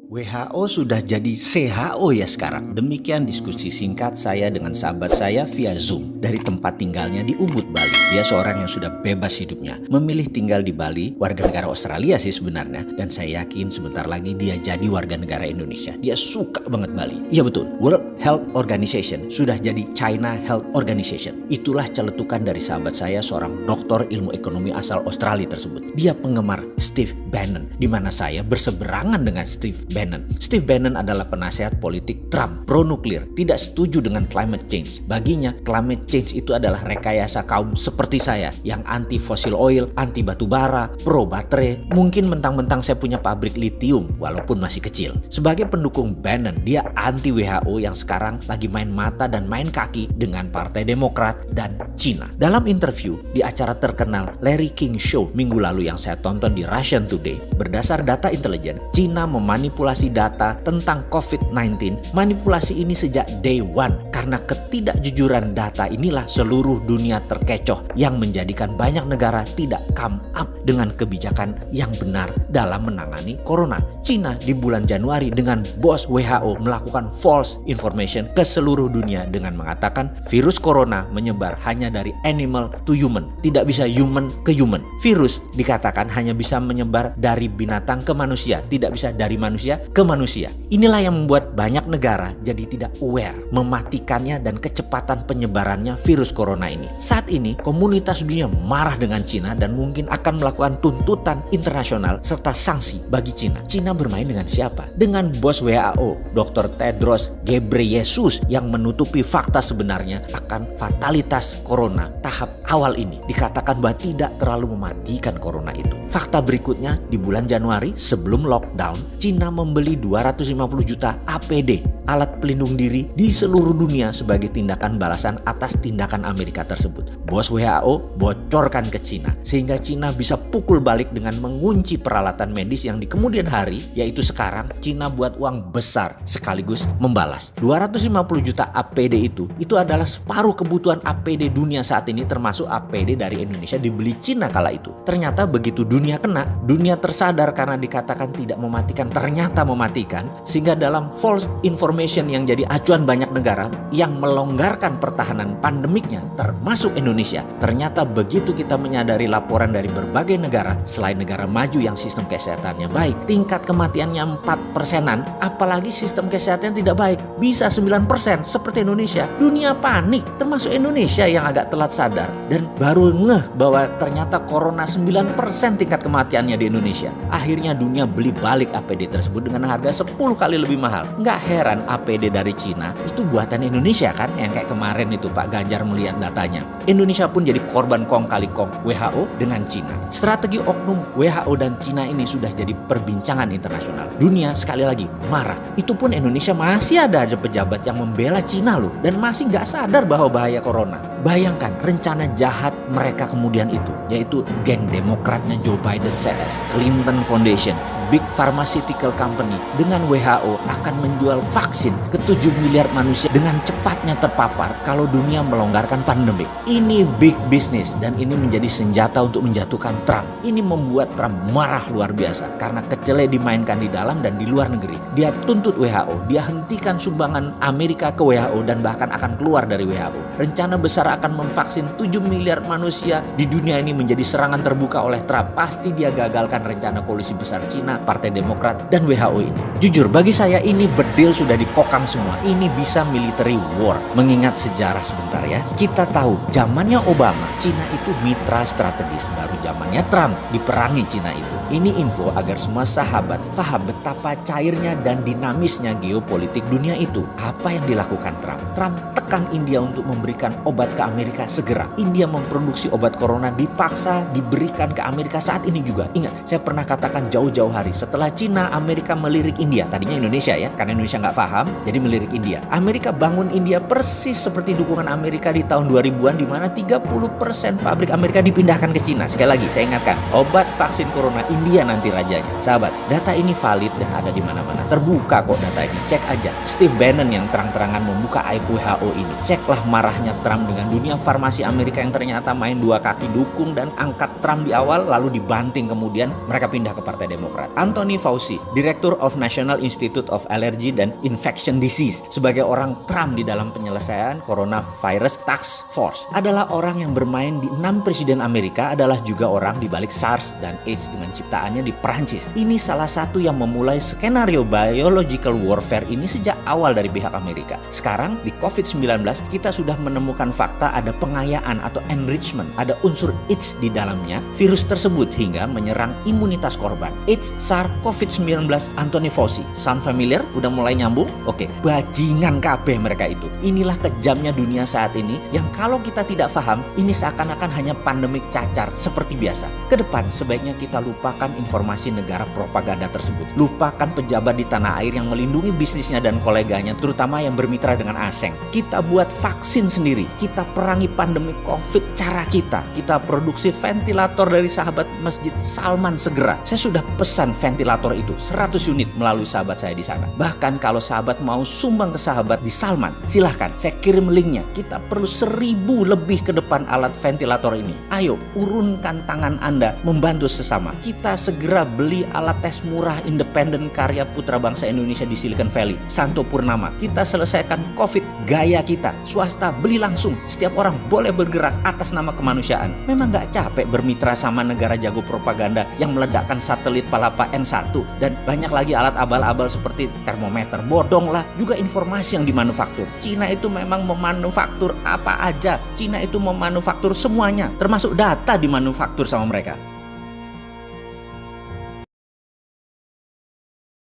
WHO sudah jadi CHO ya sekarang. Demikian diskusi singkat saya dengan sahabat saya via Zoom dari tempat tinggalnya di Ubud, Bali. Dia seorang yang sudah bebas hidupnya, memilih tinggal di Bali, warga negara Australia sih sebenarnya. Dan saya yakin sebentar lagi dia jadi warga negara Indonesia. Dia suka banget Bali. Iya betul, World Health Organization sudah jadi China Health Organization. Itulah celetukan dari sahabat saya, seorang doktor ilmu ekonomi asal Australia tersebut. Dia penggemar Steve Bannon, di mana saya berseberangan dengan Steve Bannon. Steve Bannon adalah penasihat politik Trump, pro nuklir, tidak setuju dengan climate change. Baginya, climate change itu adalah rekayasa kaum seperti saya yang anti fossil oil, anti batu bara, pro baterai. Mungkin mentang-mentang saya punya pabrik lithium walaupun masih kecil. Sebagai pendukung Bannon, dia anti WHO yang sekarang lagi main mata dan main kaki dengan Partai Demokrat dan Cina. Dalam interview di acara terkenal Larry King Show minggu lalu yang saya tonton di Russian Today, berdasar data intelijen, Cina memanipulasi data tentang COVID-19. Manipulasi ini sejak day one, karena ketidakjujuran data inilah seluruh dunia terkecoh yang menjadikan banyak negara tidak come up dengan kebijakan yang benar dalam menangani corona. Cina di bulan Januari dengan bos WHO melakukan false information ke seluruh dunia dengan mengatakan virus corona menyebar hanya dari animal to human, tidak bisa human ke human. Virus dikatakan hanya bisa menyebar dari binatang ke manusia, tidak bisa dari manusia ke manusia. Inilah yang membuat banyak negara jadi tidak aware mematikannya dan kecepatan penyebarannya virus corona ini. Saat ini komunitas dunia marah dengan Cina dan mungkin akan melakukan tuntutan internasional serta sanksi bagi Cina. Cina bermain dengan siapa? Dengan bos WHO, Dr. Tedros Ghebreyesus, yang menutupi fakta sebenarnya akan fatalitas corona tahap awal ini. Dikatakan bahwa tidak terlalu mematikan corona itu. Fakta berikutnya, di bulan Januari sebelum lockdown, Cina membeli 250 juta APD, alat pelindung diri, di seluruh dunia sebagai tindakan balasan atas tindakan Amerika tersebut. Bos WHO bocorkan ke Cina sehingga Cina bisa pukul balik dengan mengunci peralatan medis yang di kemudian hari, yaitu sekarang Cina buat uang besar sekaligus membalas. 250 juta APD itu adalah separuh kebutuhan APD dunia saat ini, termasuk APD dari Indonesia dibeli Cina kala itu. Ternyata begitu dunia kena, dunia tersadar karena dikatakan tidak mematikan, ternyata mematikan, sehingga dalam false information yang jadi acuan banyak negara yang melonggarkan pertahanan pandemiknya termasuk Indonesia. Ternyata begitu kita menyadari laporan dari berbagai negara selain negara maju yang sistem kesehatannya baik, tingkat kematiannya 4%-an, apalagi sistem kesehatan tidak baik bisa 9% seperti Indonesia. Dunia panik, termasuk Indonesia yang agak telat sadar dan baru ngeh bahwa ternyata corona 9% tingkat kematiannya di Indonesia. Akhirnya dunia beli balik APD tersebut dengan harga 10 kali lebih mahal. Nggak heran APD dari Cina itu buatan Indonesia kan, yang kayak kemarin itu Pak Ganjar melihat datanya. Indonesia pun jadi korban kong kali kong WHO dengan Cina. Strategi oknum WHO dan Cina ini sudah jadi perbincangan internasional. Dunia sekali lagi marah. Itu pun Indonesia masih ada aja pejabat yang membela Cina loh, dan masih nggak sadar bahwa bahaya corona. Bayangkan rencana jahat mereka kemudian itu, yaitu geng demokratnya Joe Biden CS, Clinton Foundation, big pharmaceutical company dengan WHO akan menjual vaksin ke 7 miliar manusia dengan cepatnya terpapar kalau dunia melonggarkan pandemik. Ini big business dan ini menjadi senjata untuk menjatuhkan Trump. Ini membuat Trump marah luar biasa karena kecele dimainkan di dalam dan di luar negeri. Dia tuntut WHO, dia hentikan sumbangan Amerika ke WHO dan bahkan akan keluar dari WHO. Rencana besar akan memvaksin 7 miliar manusia di dunia ini menjadi serangan terbuka oleh Trump. Pasti dia gagalkan rencana koalisi besar Cina, Partai Demokrat, dan WHO ini. Jujur, bagi saya ini bedil sudah dikokang semua. Ini bisa military war. Mengingat sejarah sebentar ya. Kita tahu zamannya Obama, Cina itu mitra strategis. Baru zamannya Trump diperangi Cina itu. Ini info agar semua sahabat paham betapa cairnya dan dinamisnya geopolitik dunia itu. Apa yang dilakukan Trump? Trump tekan India untuk memberikan obat ke Amerika segera. India memproduksi obat corona dipaksa diberikan ke Amerika saat ini juga. Ingat, saya pernah katakan jauh-jauh hari setelah Cina, Amerika melirik India. Tadinya Indonesia ya, karena Indonesia nggak paham, jadi melirik India. Amerika bangun India persis seperti dukungan Amerika di tahun 2000-an, di mana 30% pabrik Amerika dipindahkan ke Cina. Sekali lagi, saya ingatkan, obat vaksin corona India nanti rajanya. Sahabat, data ini valid dan ada di mana-mana. Terbuka kok data ini, cek aja. Steve Bannon yang terang-terangan membuka aib WHO ini. Ceklah marahnya Trump dengan dunia farmasi Amerika yang ternyata main dua kaki dukung dan angkat Trump di awal, lalu dibanting kemudian mereka pindah ke Partai Demokrat. Anthony Fauci, Director of National Institute of Allergy and Infection Disease, sebagai orang Trump di dalam penyelesaian Coronavirus Task Force, adalah orang yang bermain di 6 presiden Amerika, adalah juga orang di balik SARS dan AIDS dengan ciptaannya di Perancis. Ini salah satu yang memulai skenario biological warfare ini sejak awal dari pihak Amerika. Sekarang di COVID-19 kita sudah menemukan fakta ada pengayaan atau enrichment, ada unsur AIDS di dalamnya virus tersebut hingga menyerang imunitas korban. AIDS, SARS, COVID-19, Anthony Fauci. Sound familiar? Udah mulai nyambung? Oke, bajingan kabeh mereka itu. Inilah kejamnya dunia saat ini yang kalau kita tidak paham, ini seakan-akan hanya pandemik cacar seperti biasa. Kedepan sebaiknya kita lupakan informasi negara propaganda tersebut. Lupakan pejabat di tanah air yang melindungi bisnisnya dan koleganya, terutama yang bermitra dengan asing. Kita buat vaksin sendiri. Kita perangi pandemi COVID cara kita. Kita produksi ventilator dari sahabat Masjid Salman segera. Saya sudah pesan ventilator itu 100 unit melalui sahabat saya di sana. Bahkan kalau sahabat mau sumbang ke sahabat di Salman, silahkan saya kirim linknya. Kita perlu 1000 lebih ke depan alat ventilator ini. Ayo urunkan tangan Anda membantu sesama. Kita segera beli alat tes murah independen karya putra bangsa Indonesia di Silicon Valley, Santo Purnama. Kita selesaikan COVID gaya kita. Swasta beli langsung. Setiap orang boleh bergerak atas nama kemanusiaan. Memang gak capek bermitra sama negara jago propaganda yang meledakkan satelit Palapa N1 dan banyak lagi alat abal-abal seperti termometer. Bodong lah, juga informasi yang dimanufaktur. Cina itu memang memanufaktur apa aja. Cina itu memanufaktur semuanya, termasuk data dimanufaktur sama mereka.